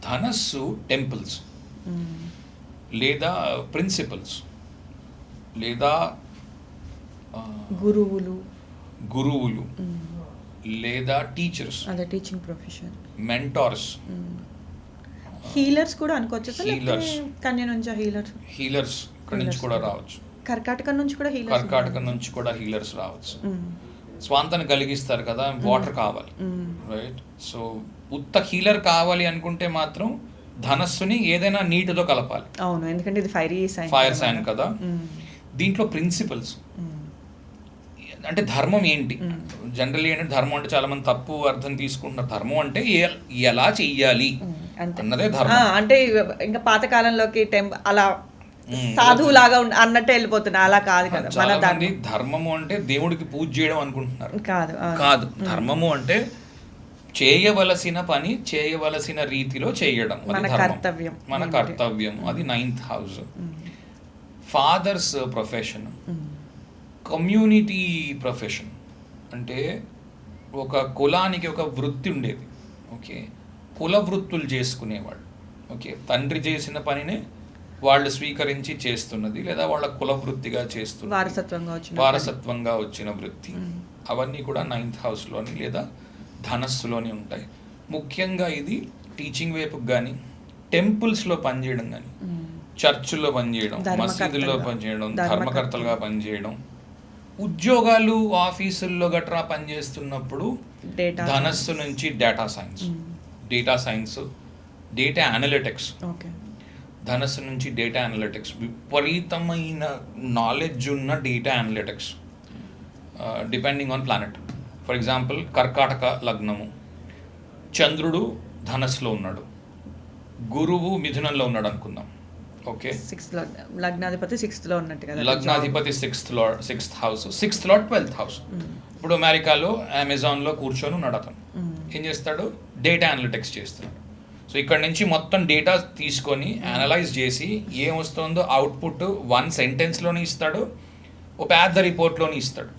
ధనస్సు టెంపుల్స్ లేదా ప్రిన్సిపల్స్ లేదా గురువులు లేదా టీచర్స్, అదే టీచింగ్ ప్రొఫెషన్, మెంటార్స్, హీలర్స్ కూడా అనుకోవచ్చు. కన్య నుంచి హీలర్స్ ఇక్కడ నుంచి కూడా రావచ్చు. కర్కాటక నుంచి కూడా హీలర్స్ రావచ్చు. స్వాంతను కలిగిస్తారు కదా, వాటర్ కావాలి, రైట్? సో ఉత్త హీలర్ కావాలి అనుకుంటే మాత్రం ధనస్సుని ఏదైనా నీటితో కలపాలి. అవును, ఎందుకంటే ఇది ఫైర్ సైన్ కదా. దీంట్లో ప్రిన్సిపల్స్ అంటే ధర్మం ఏంటి, జనరల్లీ ఏంటంటే ధర్మం అంటే చాలా మంది తప్పు అర్థం తీసుకుంటున్నారు. ధర్మం అంటే ఎలా చెయ్యాలి అన్నదే ధర్మం. అంటే ఇంకా పాతకాలంలోకి అలా సాధువులాగా అన్నట్టు వెళ్ళిపోతున్నా, అలా కాదు కదా. చాలా మంది ధర్మము అంటే దేవుడికి పూజ చేయడం అనుకుంటున్నారు. కాదు. ధర్మము అంటే చేయవలసిన పని చేయవలసిన రీతిలో చేయడం, అది ధర్మం, మన కర్తవ్యం. అది 9th house. Father's profession, community profession అంటే ఒక కులానికి ఒక వృత్తి ఉండేది. ఓకే, కుల వృత్తులు చేసుకునేవాళ్ళు. ఓకే, తండ్రి చేసిన పనినే వాళ్ళు స్వీకరించి చేస్తున్నది లేదా వాళ్ళ కుల వృత్తిగా చేస్తున్నది, వారసత్వంగా వచ్చిన వృత్తి. అవన్నీ కూడా 9th హౌస్లోని లేదా ధనస్సులోని ఉంటాయి. ముఖ్యంగా ఇది టీచింగ్ వైపుకి కానీ, టెంపుల్స్లో పనిచేయడం కానీ, చర్చిల్లో పనిచేయడం, మసీదుల్లో పనిచేయడం, ధర్మకర్తలుగా పనిచేయడం, ఉద్యోగాలు ఆఫీసుల్లో గట్రా పనిచేస్తున్నప్పుడు ధనస్సు నుంచి డేటా సైన్స్, డేటా అనలిటిక్స్. ధనస్సు నుంచి డేటా అనలిటిక్స్, విపరీతమైన నాలెడ్జ్ ఉన్న data analytics depending on planet. For example కర్కాటక లగ్నము, చంద్రుడు ధనస్సులో ఉన్నాడు, గురువు మిథునంలో ఉన్నాడు అనుకుందాం. ఓకే, లగ్నాధిపతి 6th లో ఉన్నట్టు కదా. లగ్నాధిపతి 6th house, 6th lord 12th house. ఇప్పుడు అమెరికాలో అమెజాన్లో కూర్చొని ఉన్నాడు అతను. ఏం చేస్తాడు? డేటా అనలిటిక్స్ చేస్తున్నాడు. సో ఇక్కడ నుంచి మొత్తం డేటా తీసుకొని అనలైజ్ చేసి ఏం వస్తుందో అవుట్పుట్ 1 సెంటెన్స్లోనే ఇస్తాడు, ఒక పెద్ద రిపోర్ట్లోనే ఇస్తాడు.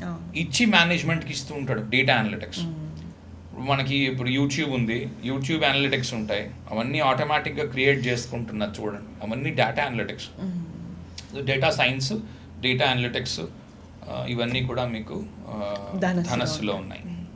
ఇచ్చి మేనేజ్మెంట్కి ఇస్తూ ఉంటాడు డేటా అనలిటిక్స్. మనకి ఇప్పుడు యూట్యూబ్ ఉంది, యూట్యూబ్ అనలిటిక్స్ ఉంటాయి, అవన్నీ ఆటోమేటిక్గా క్రియేట్ చేసుకుంటున్నారు చూడండి, అవన్నీ data analytics. Data science, data analytics ఇవన్నీ కూడా మీకు ధనస్సులో ఉన్నాయి.